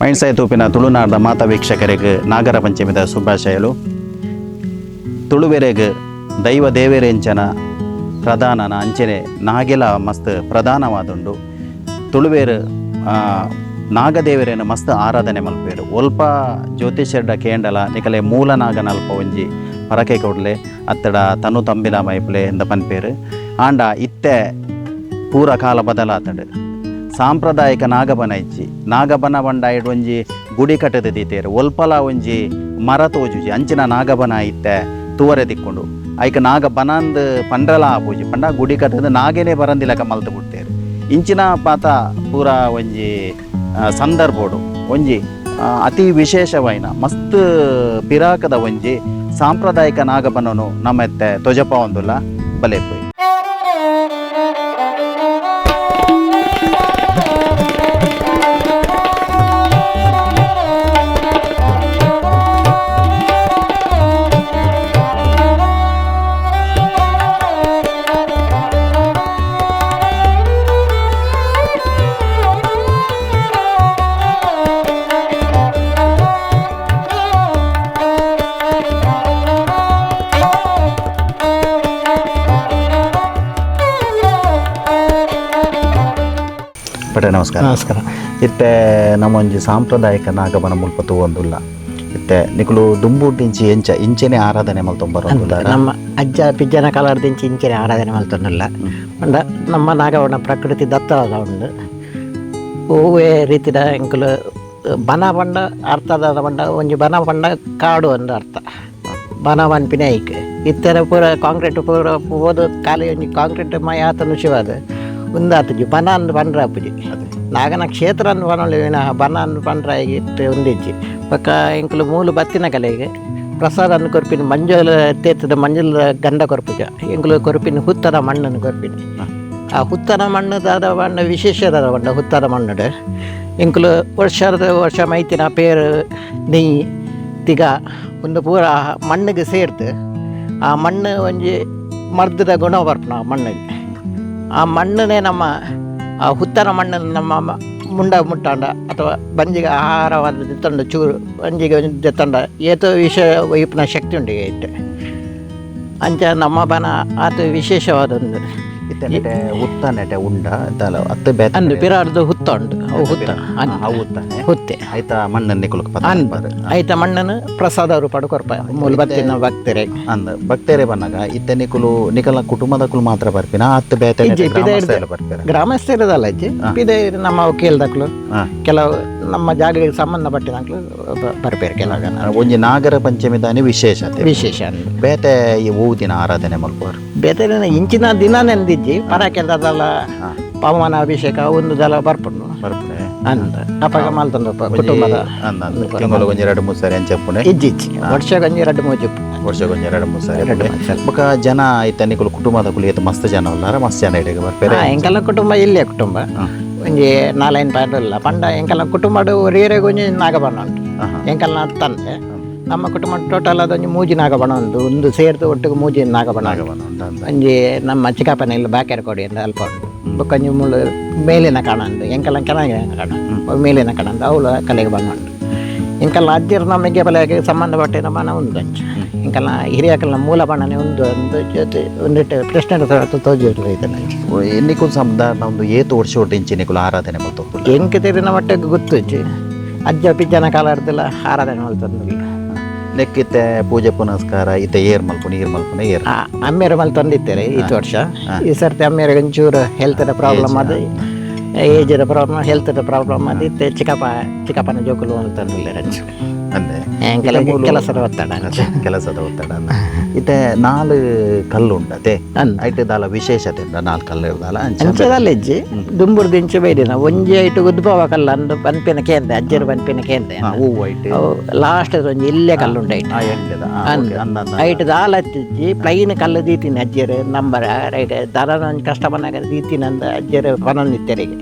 ಮೈಂಡ್ಸೈ ತೂಪಿನ ತುಳುನಾಡ ಮಾತಾ ವೀಕ್ಷಕರಿಗೆ ನಾಗರ ಪಂಚಮಿದ ಶುಭಾಶಯಲು. ತುಳುವೆರೆಗೆ ದೈವ ದೇವರೇಂಚನ ಪ್ರಧಾನನ ಅಂಚನೆ ನಾಗೆಲ ಮಸ್ತ್ ಪ್ರಧಾನವಾದುಂಡು. ತುಳುವೇರು ನಾಗದೇವರೇನು ಮಸ್ತ್ ಆರಾಧನೆ ಮಲ್ಪೇರು. ಒಲ್ಪ ಜ್ಯೋತಿಷ್ಯರ್ಡ ಕೇಂಡಲ ನಿಕಲೆ ಮೂಲ ನಾಗನಲ್ಪ ಒಂಜಿ ಪರಕೆ ಕೊಡ್ಲೆ ಅತ್ತಡ ತನು ತಂಬಿಲ ಮೈಪ್ಲೆ ಎಂದ ಪನ್ಪೇರು. ಆಂಡ ಇತ್ತೆ ಪೂರ ಕಾಲ ಬದಲಾತಡು. ಸಾಂಪ್ರದಾಯಿಕ ನಾಗಬನ ಇಜ್ಜಿ ನಾಗಬನ ಬಂಡ ಇಡ್ ಒಂಜಿ ಗುಡಿ ಕಟ್ಟದ ದೀತೇರು. ಒಲ್ಪಲ ಒಂಜಿ ಮರ ತೋಜುಜಿ ಅಂಚಿನ ನಾಗಬನ ಇತ್ತೆ ತೂವರೆ ತಿಕ್ಕೊಂಡು ಐಕ ನಾಗಬನಂದು ಪಂಡ್ರಲ ಆಪೂಜಿ ಪಂಡ ಗುಡಿ ಕಟ್ಟದ ನಾಗೇನೆ ಬರಂದಿಲಕ ಮಲ್ತು ಬಿಡ್ತೇರು. ಇಂಚಿನ ಪಾತ ಪೂರ ಒಂಜಿ ಸಂದರ್ಭೋಡು ಒಂಜಿ ಅತಿ ವಿಶೇಷವಾಯಿನ ಮಸ್ತ್ ಪಿರಾಕದ ಒಂಜಿ ಸಾಂಪ್ರದಾಯಿಕ ನಾಗಬನನು ನಮ್ಮೆತ್ತೆ ತೊಜಪ ಒಂದುಲ್ಲ ಬಲೆಪೋಯಿ. ಪಟೆ ನಮಸ್ಕಾರ. ನಮಸ್ಕಾರ. ಇತ್ತೆ ನಮ್ಮೊಂಜಿ ಸಾಂಪ್ರದಾಯಿಕ ನಾಗಬನ ಮುಲ್ಪ ತೂವೊಂದುಲ್ಲ. ಇತ್ತೆ ನಿಕುಲು ದುಂಬುಡ್ಡಿಂಚಿ ಇಂಚೆನೆ ಆರಾಧನೆ ಮಲ್ತೊಂಬರು ನಮ್ಮ ಅಜ್ಜ ಪಿಜ್ಜನ ಕಾಲರ್ದಿಂಚಿ ಇಂಚೆನೆ ಆರಾಧನೆ ಮಲ್ತೊಂದುಲ್ಲ. ಅಂಡ ನಮ್ಮ ನಾಗವನ ಪ್ರಕೃತಿ ದತ್ತವಾದ ಉಂಡು. ಹೂವೇ ರೀತಿದ ಎಂಕುಲು ಬನ ಪಂಡ ಅರ್ಥದ ಪಂಡ ಒಂಜಿ ಬನ ಪಂಡ ಕಾಡು ಒಂದು ಅರ್ಥ. ಬನ ಪನ್ಪಿನ ಐಕ್ ಇತ್ತರ ಪೂರ ಕಾಂಕ್ರೀಟ್ ಪೂರ ಹೋದ ಕಾಲಿ ಒಂಜಿ ಕಾಂಕ್ರೀಟ್ ಮೈ ಆತನು ಶಿವಾದ ಉಂದಾತುಜಿ ಬನ ಅಂದು ಪಂಡ್ರ ಅಪ್ಪುಜಿ ನಾಗನ ಕ್ಷೇತ್ರ ಅಂದು ಪನೊಳ್ಳಿ ವಿನಃ ಬನ ಅಂದು ಪಂಡ್ರ ಇಟ್ಟು ಉಂದಿಜ್ಜಿ ಪಕ್ಕ ಎಂಕುಲು ಮೂಲು ಬತ್ತಿನ ಕಲೆಗೆ ಪ್ರಸಾದ ಅಂದು ಕೊರ್ಪಿನ ಮಂಜುಲ ತೇತದ ಮಂಜುಲ ಗಂಡ ಕೊರ್ಪುಜ ಎಂಕುಲು ಕೊರ್ಪಿನ ಹುತ್ತದ ಮಣ್ಣನ್ನು ಕೊರ್ಪಿನಿ. ಆ ಹುತ್ತದ ಮಣ್ಣದಾದ ಬಣ್ಣ ವಿಶೇಷದ ಬಣ್ಣ ಹುತ್ತದ ಮಣ್ಣು ಎಂಕುಲು ವರ್ಷ ಮೈತಿನ ಪೇರು ನೆಯ್ಯಿ ತಿಗ ಒಂದು ಪೂರ ಮಣ್ಣಿಗೆ ಸೇರ್ತು ಆ ಮಣ್ಣು ಒಂಜಿ ಮರ್ದದ ಗುಣ ಬರ್ಪನ ಆ ಮಣ್ಣಿಗೆ. ಆ ಮಣ್ಣನ್ನೇ ನಮ್ಮ ಆ ಹುತ್ತನ ಮಣ್ಣನ್ನು ನಮ್ಮ ಮುಂಡ ಮುಟ್ಟಾಂಡ ಅಥವಾ ಬಂಜಿಗೆ ಆಹಾರವಾದ ತಂಡ ಚೂರು ಬಂಜಿಗೆ ತಂಡ ಏತೋ ವಿಷಯ ವೈಪ್ನ ಶಕ್ತಿ ಉಂಡಿಗೆ ಇಟ್ಟು ಅಂಚ ನಮ್ಮ ಬನ ಆತ ವಿಶೇಷವಾದೊಂದು ಇತ್ತೆ ಹುತ್ತ ನೆಟೆ ಉಂಡ ಹತ್ತು ಅಂದು ಪಿರಾರ್ದು ಹುತ್ತ ಉಂಟು. ಅವು ಹುತ್ತ ಹುತ್ತೆ ಆಯ್ತ ಮಣ್ಣನ್ನು ನಿಕುಲಕ ಆಯ್ತ ಮಣ್ಣನ್ನು ಪ್ರಸಾದ ರೂಪಾಡು ಕೊರ್ಪ ಮೂಲ ಬತ್ತಿನ ಭಕ್ತರೆ ಅಂದ ಭಕ್ತರೆ ಬನ್ನಾಗ ಇತ್ತೆ ನಿಕುಲು ನಿಕಲ ಕುಟುಂಬದ ಕುಲು ಮಾತ್ರ ಬರ್ಪಿನ ಹತ್ತು ಬೇತೆ ಗ್ರಾಮಸ್ಥರದಲ್ಲ ಅಜ್ಜಿ ಪಿದೆ ನಮ್ಮ ಕೇಳ್ದಕ್ಲು ಕೆಲವು ನಮ್ಮ ಜಾಗಗಳಿಗೆ ಸಂಬಂಧಪಟ್ಟಿದಾಗ್ಲು ಬರ್ಪೇರು ಕೆಲವು. ಒಂಜಿ ನಾಗರ ಪಂಚಮಿ ದಾನಿ ವಿಶೇಷ ಬೇತೆ ಈ ದಿನ ಆರಾಧನೆ ಮಲ್ಪೋರು ಬೇತೆ ಇಂಚಿನ ದಿನ ನೆಂದಿಜ್ಜಿ ಪರಾಕೆಲ್ಲ ಪವನ ಅಭಿಷೇಕ ಒಂದು ದಲ ಬರ್ಪುಂಡು ಅಂತ ಅಪಗ ಮಲ್ತಂದಪ್ಪ ಕುಟುಂಬದ ಒಂಜಿ 2-3 ಸಾರಿ ಅಂಚಪ್ಪುನೆ ಇಜ್ಜಿಚ್ಚಿ ವರ್ಷಗೊಂಜಿ 2-3 ಸಾರಿ ಬೊಕ ಜನ ಐತ ನಿಕುಲು ಕುಟುಂಬದ ಕುಲಿ ಏತ ಮಸ್ತ್ ಜನ ಉಲ್ಲಾರ ಮಸ್ತ್ ಜನ ಇಡೆಗೆ ಬರ್ಪೇರೆ. ಎಂಕಲ್ಲ ಕುಟುಂಬ ಇಲ್ಲೇ ಕುಟುಂಬ ಒಂಜಿ 4-5 ಪಾಯಿಂಟ್ ಇಲ್ಲ ಪಂಡ ಎಂಕಲ್ಲ ಕುಟುಂಬಡು ಒರಿಯರೆಗೆ ಒಂಜಿ ನಾಗಬಣ ಉಂಟು. ಎಂಕಲ್ನ ತಂದೆ ನಮ್ಮ ಕುಟುಂಬ ಟೋಟಲ್ ಅದೊಂದು ಮೂಜಿ ನಾಗಬಣ ಉಂಟು. ಒಂದು ಸೇರ್ದು ಒಟ್ಟಿಗೆ ಮೂಜಿ ನಾಗಬಣ ಒಂಜಿ ನಮ್ಮ ಚಿಕ್ಕಪ್ಪನ ಇಲ್ಲಿ ಬಾಕ್ಯಾರ ಕೊಡಿ ಅಂತ ಅಲ್ಪ ಉಂಟು. ಬೊಕೊಂಜಿ ಮುಳ್ಳು ಮೇಲಿನ ಕಾಣ ಉಂಟು. ಎಂಕಲ್ಲ ಕೆಳಗಿನ ಕಾಣ ಮೇಲಿನ ಕಾಣ ಅಂತ ಅವಳು ಕಲೆಗೆ ಬಂದ ಉಂಟು. ಎಂಕಲ್ಲ ಅಜ್ಜರು ನಮಗೆ ಬಲೆಗೆ ಸಂಬಂಧಪಟ್ಟಿನ ಬಣ ಒಂದು ಅಂಚ ಎಂಕಲ್ಲ ಹಿರಿಯಕಲ್ನ ಮೂಲ ಬಣ್ಣನೆ ಒಂದು ಜೊತೆ ಒಂದಿಟ್ಟು ಪ್ರಶ್ನೆ ತೋಜಿರ್ಲಿ ಇದನ್ನ ನಿಕುಲ್ ಸಾಧಾರಣ ಒಂದು ಏತು ವರ್ಷ ಒಟ್ಟಿಂಚಿ ನಿಕುಲು ಆರಾಧನೆ ಮಾಡ್ತು ಎಂಕ ತೆರಿನ ಮಟ್ಟಿಗೆ ಗೊತ್ತು ಅಜ್ಜ ಪಿಜ್ಜನ ಕಾಲ ಇರ್ದಿಲ್ಲ ಆರಾಧನೆ ಮಾಡ್ತಂದಿಲ್ಲ. ನೆಕ್ಕಿತ್ತೆ ಪೂಜೆ ಪುನಸ್ಕಾರ ಇತ್ತೆ ಏರ್ ಮಲ್ಪುನ ಅಮ್ಮೇರ ಮಲ್ ತಂದಿತ್ತೇನೆ ಈ ವರ್ಷ. ಈ ಸರ್ತಿ ಅಮ್ಮೇರಿಗೆ ಒಂಚೂರು ಹೆಲ್ತ್ದ ಪ್ರಾಬ್ಲಮ್ ಅದು ಏಜ್ದ ಪ್ರಾಬ್ಲಮ್ ಹೆಲ್ತ್ದ ಪ್ರಾಬ್ಲಮ್ ಅದು ಇತ್ತೆ ಚಿಕ್ಕಪ್ಪನ ಜೋಕುಲು ಅಂತಂದಿಲ್ಲ ರಂಚು ಅಂದೆ ಕೆಲಸದ ಒತ್ತಡ ಇತ್ತೆ 4 ಕಲ್ಲು ಉಂಟತೆ ಐಟದಾಲ ವಿಶೇಷತೆ 4 ಕಲ್ಲು ಇರ್ದಲ್ಲ ಅಂಚದಲ್ಲ ಇಜ್ಜಿ ದುಂಬುರ್ ದಿಂಚು ಬೈದಿನ ಒಂಜಿ ಐಟು ಉದ್ಭವ ಕಲ್ಲ ಅಂದು ಪನ್ಪಿನ ಕೇಂದ್ರ ಅಜ್ಜರು ಪನ್ಪಿನ ಕೇಂದ್ರ ಲಾಸ್ಟ್ ಒಂಜಿ ಇಲ್ಲೇ ಕಲ್ಲು ಉಂಟು ಐಟದ ಆಲತ್ತಿಜ್ಜಿ ಪ್ಲೈನ್ ಕಲ್ಲು ದೀತಿನ ಅಜ್ಜರು ನಂಬರ್ ರೈಟ್ ದರ ಕಷ್ಟ ಬಂದಾಗ ದೀತಿನಂದ ಅಜ್ಜರು ಪನೊಂದಿತ್ತರಿಗೆ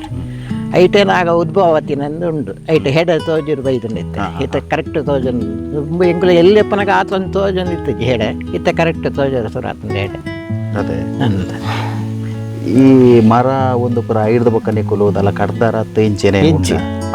ಐಟೇನಾಗ ಉದ್ಭವತಿನಂದು ಉಂಡು. ಐಟ್ ಹೆಡ್ ತೋಜರು ಬೈದುಂಡಿತ್ತೆ ಇತ್ತ ಕರೆಕ್ಟ್ ತೋಜನ್ ಎಂಕುಲು ಎಲ್ಲಪ್ಪನಾಗ ಆತೊಂದು ತೋಜನ್ ಇತ್ತಜ್ಜಿ ಹೆಡೆ ಇತ್ತ ಕರೆಕ್ಟ್ ತೋಜರು ಸುರಾತಂದು ಹೆಡೆ ಅದೇ ಅಂತ. ಈ ಮರ ಒಂದು ಪುರ ಐಡ್ದ ಬೊಕ್ಕ ನಿಕುಲು ಅದಲ್ಲ ಕಡ್ದಾರ ಇಂಚೆನೆ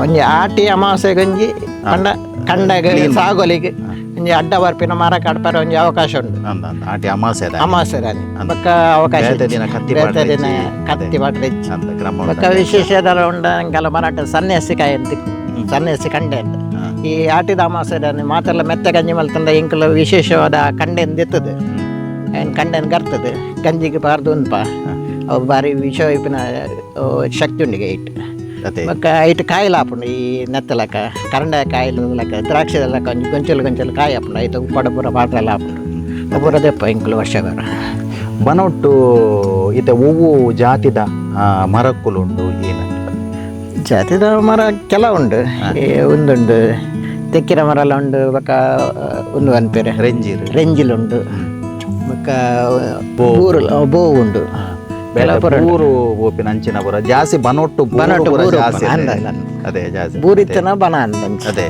ಒಂಜಿ ಆಟಿ ಅಮಾವಾಸ್ಯೆ ಗಂಜಿ ಪಂಡ ಕಂಡಗೆ ಸಾಗೋಲಿಗೆ ಒಂಜಿ ಅಡ್ಡ ಬರ್ಪಿನ ಮರ ಕಡ್ಪರ ಒಂಜಿ ಅವಕಾಶ ಉಂಟು ಅಂದ ಆಟಿ ಅಮಾಸೆ ಅಮಾವಾಸ್ಯೆ ದಾನಿ ಬೊಕ್ಕ ಅವಕಾಶ ದಿನ ಕತ್ತಿ ಬೇತೆ ದಿನ ಕತ್ತಿ ಬಾಟ್ರೆ ಹೆಚ್ಚು ಅಂತ ಕ್ರಮ ಬೊಕ್ಕ ವಿಶೇಷದರ ಉಂಡ ಹಂಗೆಲ್ಲ ಮರಾಠ ಸನ್ಯಾಸಿಕಾಯಿ ಅಂತ ಸನ್ಯಾಸಿ ಕಂಡೆ ಅಂತ ಈ ಆಟಿದ ಅಮಾವಾಸ್ಯೆ ದಾನಿ ಮಾತೆಲ್ಲ ಮೆತ್ತ ಗಂಜಿ ಮಲ್ತಂಡ ಇಂಕಲ ವಿಶೇಷವಾದ ಕಂಡೆಂದು ಎತ್ತದು ಏನು ಕಂಡೆನ್ ಗರ್ತದೆ ಗಂಜಿಗೆ ಬಾರ್ದು ಉಂಪ ಅವು ಬಾರಿ ವಿಷ ಇಪ್ಪಿನ ಶಕ್ತಿ ಉಂಡಿಗೆ ಇಟ್ಟು ಅದೇ ಬೊಕ್ಕ ಐಟ್ ಕಾಯಿಲೆ ಹಾಪುಂಡು ಈ ನೆತ್ತಲಕ ಕರಂಡ ಕಾಯಿಲು ಲಕ ದ್ರಾಕ್ಷಿ ಲಕ ಒಂಜಿ ಗೊಂಚಲು ಕಾಯಿ ಹಾಪುಂಡು ಐತೆ ಉಪ್ಪಡ ಪೂರ ಪಾತ್ರ ಎಲ್ಲ ಹಾಪುಂಡು ಒಬ್ಬರ ದೆಪ್ಪ ಇಂಕಲು ವರ್ಷಗಾರ ಬನೊಟ್ಟು ಇತ್ತೆ ಹೂವು ಜಾತಿದ ಮರಕ್ಕುಲುಂಡು ಏನು ಜಾತಿದ ಮರ ಕೆಲ ಉಂಡು ಒಂದುಂಡು ತೆಕ್ಕಿನ ಮರ ಎಲ್ಲ ಉಂಡು ಬೊಕ್ಕ ಒಂದು ಅನ್ಪೇರೆ ರೆಂಜಿಲುಂಡು ಬೊಕ್ಕ ಬೋ ಉಂಡು ಊರು ಓಪಿನ ಅಂಚಿನ ಬರ ಜಾಸ್ತಿ ಬನೊಟ್ಟು ಜಾಸ್ತಿ ಅದೇ ಜಾಸ್ತಿ ಬೂರಿತ್ತನ ಬನ ಅಂತ ಅದೇ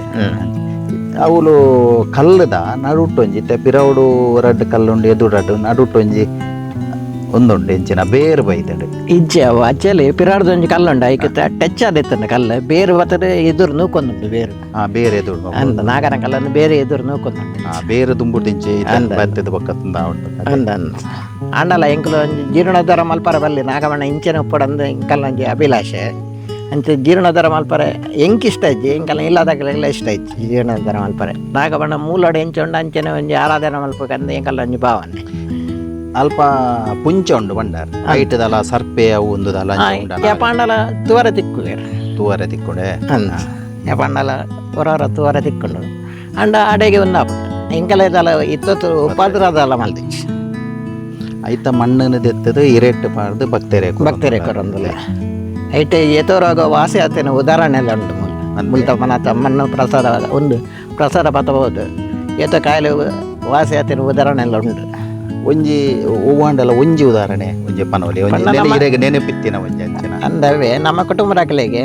ಅವಳು ಕಲ್ಲದ ನಡುಟ್ಟೊಂಜಿ ಪಿರವುಡು ರಡ್ಡು ಕಲ್ಲುಂಡು ಎದುರು ರಡ್ಡು ನಡುಟ್ಟೊಂಜಿ ಒಂದುಂಡು ಎಂಚಿನ ಬೇರು ಬೈತಡು ಇಜ್ಜೆ ಅವು ಅಜ್ಜಲಿ ಪಿರಾಡ್ದೊಂಜಿ ಕಲ್ಲುಂಡು ಐಕೆ ಟಚ್ ಆದಿತ್ತಂಡ ಕಲ್ಲು ಬೇರು ಬತ್ತದ ಎದುರು ನೂಕೊಂದುಂಡು ಬೇರು ಬೇರೆ ಎದುರು ಅಂದ ನಾಗರ ಕಲ್ಲನ್ನು ಬೇರೆ ಎದುರು ನೂಕೊಂದುಂಡು ಬೇರೆ ದುಂಬುಟಿಂಚಿ ಬತ್ತದ ಪಕ್ಕದಿಂದ ಉಂಟು ಅಂದ ಅಂಡಲ ಎಂಕಲು ಒಂಜಿ ಜೀರ್ಣೋದ್ಧಾರ ಮಲ್ಪರ ಬಲ್ಲಿ ನಾಗಮಣ್ಣ ಇಂಚಿನ ಉಪ್ಪಡಂದು ಇಂಕಲ್ಲೊಂಜಿ ಅಭಿಲಾಷೆ ಅಂತ ಜೀರ್ಣೋದ್ಧಾರ ಮಲ್ಪರೆ ಎಂಕಿಷ್ಟ ಇಜ್ಜಿ ಇಂಕಲ್ಲ ಇಲ್ಲದಾಗಲೆಲ್ಲ ಇಷ್ಟ ಇಜ್ಜಿ ಜೀರ್ಣೋದ್ಧಾರ ಮಲ್ಪರೆ ನಾಗಮಣ್ಣ ಮೂಲೋಡು ಎಂಚುಂಡು ಅಂಚನೆ ಒಂಜಿ ಆರಾಧನೆ ಮಲ್ಪಕಂದು ಎಂಕಲ್ಲ ಒಂಜಿ ಭಾವನೆ ಅಲ್ಪ ಪುಂಚ ಉಂಡು ಬಂಡಾರ ಐಟದಲ್ಲ ಸರ್ಪೆ ಅವು ಒಂದುದಲ್ಲ ಯಪಾಂಡಲ ತೂವರ ತಿಕ್ಕುವೇರು ತೂವರೆ ತಿಕ್ಕೊಂಡೆ ಅಂದ ಯಪಾಂಡಲ ಹೊರ ತೂವರ ತಿಕ್ಕೊಂಡು ಅಂಡ ಅಡೆಗೆ ಒಂದು ಇಂಕಲ ಇದಲ್ಲ ಇತ್ತೊತ್ತು ಉಪಾದ್ರದಲ್ಲ ಮಲ್ದಿಚ್ಚಿ ಐತ ಮಣ್ಣನ್ನು ದೆತ್ತದು ಇರೆಟ್ಟು ಪಾಡ್ದು ಭಕ್ತರೆ ಕೊರೊಂದುಲ್ಲ ಐಟೆ ಏತೋರಾಗ ವಾಸಿ ಆತೇನೆ ಉದಾಹರಣೆ ಎಲ್ಲ ಉಂಟು ಮುಲ್ತ ಮನತ ಮಣ್ಣು ಪ್ರಸಾದ ಒಂದು ಪ್ರಸಾದ ಪತಬಹುದು ಏತ ಕಾಯಿಲೆ ವಾಸಿ ಆತೇನೆ ಉದಾಹರಣೆ ಎಲ್ಲ ಉಂಟು ಒಂಜಿ ಹೂವಾಂಡಲ ಒಂಜಿ ಉದಾಹರಣೆ ಒಂಜಿ ಪನವಲಿ ನೆನಪಿತ್ತಿನ ಒಂಜಿ ಅಂಚಿನ ಅಂದವೇ ನಮ್ಮ ಕುಟುಂಬದಾಗಲಿಗೆ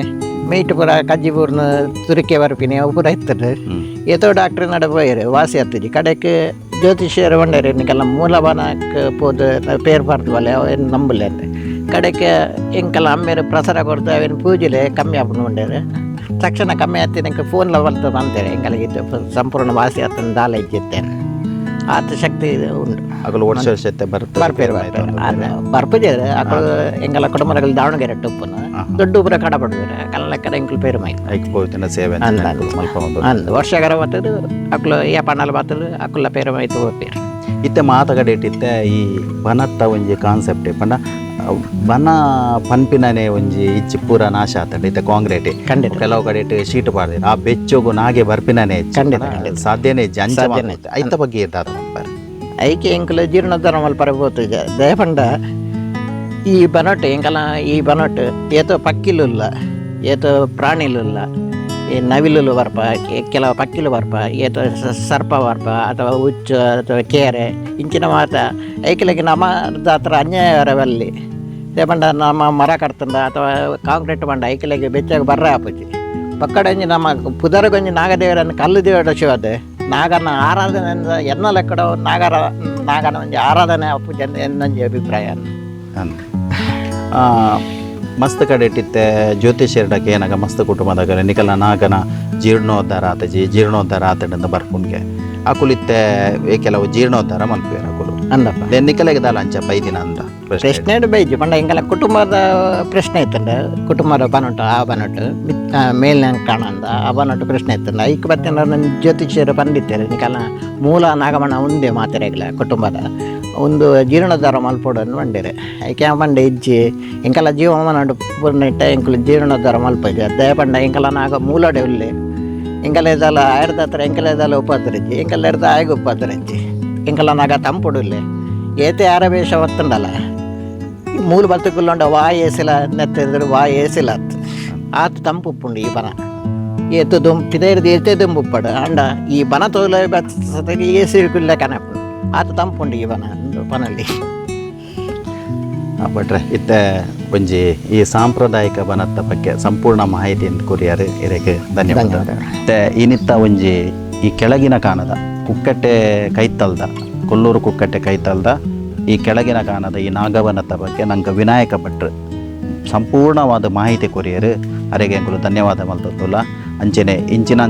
ಮೀಟ್ ಪುರ ಕಜ್ಜಿ ಪೂರ್ನ ತುರಿಕೆ ಬರ್ಪಿನಿ ಅವು ಪೂರ ಇರ್ತದೆ ಏತೋ ಡಾಕ್ಟ್ರ್ ನಡ ಪೋಯರು ವಾಸಿ ಆಗ್ತದೆ ಕಡೆಗೆ ಜ್ಯೋತಿಷ್ಯರು ಬಂಡರು ಇನ್ನಕ್ಕೆಲ್ಲ ಮೂಲಬನಕ್ಕೆ ಪೋದು ಪೇರು ಬರ್ದವಲ್ಲ ಏನು ನಂಬಲೆ ಅಂತ ಕಡೆಗೆ ಇಂಕಲ್ಲ ಅಮ್ಮೇರು ಪ್ರಸಾರ ಕೊಡ್ದು ಅವೇನು ಪೂಜೆಲೆ ಕಮ್ಮಿ ಹಾಕೊಂಡು ಬಂಡೇರು ತಕ್ಷಣ ಕಮ್ಮಿ ಆಗ್ತೀನಿ ಇಂಕ ಫೋನ್ಲ ಬರ್ತದೆ ಅಂತಾರೆ ಇಂಕಲಿಗೆ ಸಂಪೂರ್ಣ ವಾಸಿ ಆಗ್ತದೆ ದಾಲ ಇಜ್ಜಿತ್ತೇನೆ ಆತ ಶಕ್ತಿ ಉಂಟು ಅಗಲು ವರ್ಷ ಬರ್ಪೇರು ಬರ್ಪುಜೆ ಅಕಲು ಎಂಗೆಲ್ಲ ಕುಟುಂಬದಲ್ಲಿ ದಾವಣಗೆರೆ ಉಪ್ಪುನ ದೊಡ್ಡ ಉಪರ ಕಡಪಡ್ತಾರೆ ಕಲ್ಲಕ್ಕಡ ಎಂಕಲ್ ಪೇರು ಮೈ ಸೇವೆ ಅಂದ್ ವರ್ಷಗಾರ ಬರ್ತದು ಅಕ್ಲು ಏ ಪಣ್ಣಲ್ ಬರ್ತದು ಅಕ್ಕುಲ್ಲ ಪೇರು ಮೈತು ಹೋಗ್ಪೇರು ಇತ್ತೆ ಮಾತಗಡೆ ಇಟ್ಟಿತ್ತೆ ಈ ಬನತ್ತ ಒಂಜಿ ಕಾನ್ಸೆಪ್ಟ್ ಪಂಡ ಬನ ಪನ್ಪಿನನೆ ಒಂಜಿ ಇಚ್ಚಿ ಪೂರ ನಾಶ ಆತಂಡ ಇತ್ತೆ ಕಾಂಕ್ರೀಟ್ ಖಂಡಿತ ಕೆಲವು ಕಡೆ ಇಟ್ಟು ಶೀಟ್ ಪಾಡ್ದೆ ಆ ಬೆಚ್ಚೋಗು ನಾಗೆ ಬರ್ಪಿನನೆ ಸಾಧ್ಯನೇ ಐತ ಬಗ್ಗೆ ಇರ್ತಾರ ಐಕೆ ಎಂಕಲ್ ಜೀರ್ಣೋದ್ಧಾರ ಮಲ್ಪರ పోతుంది దయపండ ఈ బనట్ ఎంకల ఈ బనట్ ఏతో పక్కిలుల్ల ఏతో ప్రాణిలుల్ల ಈ ನವಿಲುಲು ಬರ್ಪ ಕೆಲವು ಪಕ್ಕಿಲು ಬರ್ಪ ಏತ ಸರ್ಪ ಬರ್ಪ ಅಥವಾ ಹುಚ್ಚು ಅಥವಾ ಕೇರೆ ಇಂಚಿನ ಮಾತ ಐಕಲಿಗೆ ನಮ್ಮ ಹತ್ರ ಅನ್ಯಾಯವಲ್ಲಿ ಪಂಡ ನಮ್ಮ ಮರ ಕಟ್ತಂಡ ಅಥವಾ ಕಾಂಕ್ರೀಟ್ ಬಂಡ ಐಕಲಿಗೆ ಬೆಚ್ಚಾಗ ಬರ್ರ ಆಪುಜಿ ಪಕ್ಕಡಂಜಿ ನಮ್ಮ ಪುದರಗೊಂಜಿ ನಾಗದೇವರನ್ನು ಕಲ್ಲು ದೇವರ ಶಿವದೆ ನಾಗನ ಆರಾಧನೆಯಿಂದ ಎನ್ನಲೆಕ್ಕಡ ನಾಗನ ಒಂಜಿ ಆರಾಧನೆ ಅಪ್ಪುಜಿ ಎನ್ನೊಂಜಿ ಅಭಿಪ್ರಾಯ ಮಸ್ತ್ ಕಡೆ ಇಟ್ಟಿತ್ತೆ ಜ್ಯೋತಿಷ್ಯರ್ಡಕ್ಕೆ ಏನಾಗ ಮಸ್ತ್ ಕುಟುಂಬದಾಗ ನಿಕಲ ನಾಗನ ಜೀರ್ಣೋದ್ಧಾರ ಜೀರ್ಣೋದ್ಧಾರ ಆತಡಿಂದ ಬರ್ಪುನ್ಗೆ ಅಕುಲಿತ್ತೆ ಕೆಲವು ಜೀರ್ಣೋದ್ಧಾರ ಮಲ್ಪೇರು ಅಕುಲು ಅಂದಪ್ಪ ನಿಕಲೆಗೆ ದಾಲ ಅಂಚ ಬೈದಿನ ಅಂದ ಪ್ರಶ್ನೆ ಬೈಜು ಪಂಡ ಹಿಂಗೆಲ್ಲ ಕುಟುಂಬದ ಪ್ರಶ್ನೆ ಇತ್ತಂಡ ಕುಟುಂಬದ ಬನೊಟ್ಟು ಆ ಬನೊಟ್ಟು ಮೇಲಿನ ಕಾಣಂದ ಆ ಬನೊಟ್ಟು ಪ್ರಶ್ನೆ ಇತ್ತಂಡ ಐಕ್ ಬತ್ತಿನ ನನ್ನ ಜ್ಯೋತಿಷ್ಯರು ಬಂದಿದ್ದಾರೆ ನಿಕಲ್ಲ ಮೂಲ ನಾಗಮಣ ಒಂದೇ ಮಾತೆರೆಗಳ ಕುಟುಂಬದ ಒಂದು ಜೀರ್ಣೋದ್ಧಾರ ಮಲ್ಪೋಡನ್ನು ಬಂದಿರೆ ಐಕೆ ಬಂಡೆ ಇಜ್ಜಿ ಇಂಕಲ ಜೀವಮನಡು ಪೂರ್ಣಿಟ್ಟ ಇಂಕಲು ಜೀರ್ಣೋದ್ಧಾರ ಮಲ್ಪಜ ದಯಪಂಡ ಇಂಕಲ ನಾಗ ಮೂಲಡೆ ಉಳ್ಳಿ ಇಂಕಲ ಇದಲ್ಲ ಆಯ್ರದ ಹತ್ರ ಇಂಕಲ ಇದಲ್ಲ ಉಪದ್ರಜ್ಜಿ ಇಂಕಲ ಇರ್ದ ಆಯ್ಗ ಉಪದ್ರಜ್ಜಿ ಇಂಕಲ ನಾಗ ತಂಪುಡುಲ್ಲೆ ಏತೆ ಆರವೇಶ ಒತ್ತಂಡಲ್ಲ ಮೂಲ ಬರ್ತುಕೊಳ್ಳೊಂಡ ವಾಯ್ ಏಸಿಲ ನೆತ್ತಿದ್ರು ವಾಯ್ ಏಸಿಲ ಆತು ತಂಪು ಉಪ್ಪುಂಡು ಈ ಬನ ಏತು ಪಿದೈರ್ದು ಏತೆ ದುಂಬುಪ್ಪಡು ಅಂಡ ಈ ಬನ ತೋಲ ಏಸಿರ್ಕುಲ್ಲ ಕನಪು ಆತ ತಂಪುಂಡು ಈ ಬನ ಬನಲ್ಲಿ ಭಟ್ರೆ ಇತ್ತೆ ಒಂಜಿ ಈ ಸಾಂಪ್ರದಾಯಿಕ ಬನತ್ತ ಬಗ್ಗೆ ಸಂಪೂರ್ಣ ಮಾಹಿತಿಯನ್ನು ಕೊರಿಯಾರು ಇದಕ್ಕೆ ಧನ್ಯವಾದ. ಮತ್ತೆ ಇನ್ನಿತ್ತ ಒಂಜಿ ಈ ಕೆಳಗಿನ ಕಾಣದ ಕುಕ್ಕಟ್ಟೆ ಕೈತಲ್ದ ಕೊಲ್ಲೂರು ಕುಕ್ಕಟ್ಟೆ ಕೈತಲ್ದ ಈ ಕೆಳಗಿನ ಕಾಣದ ಈ ನಾಗವನದ ಬಗ್ಗೆ ನಂಗೆ ವಿನಾಯಕ ಭಟ್ರು ಸಂಪೂರ್ಣವಾದ ಮಾಹಿತಿ ಕೊರಿಯರು ಅರೆಗೆ ಎಂಕುಲು ಧನ್ಯವಾದ ಮಲ್ತೊಂದುಲ್ಲ ಅಂಚನೆ ಇಂಚಿನ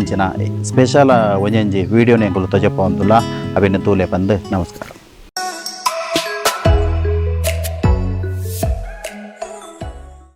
ಸ್ಪೆಷಲ್ ಒಂಜಿ ವಿಡಿಯೋನೆ ಎಂಕುಲು ತೊಜಪ ಒಂದುಲ್ಲ ಅವೆನ್ನು ತೂಲೆ ಬಂದು ನಮಸ್ಕಾರ.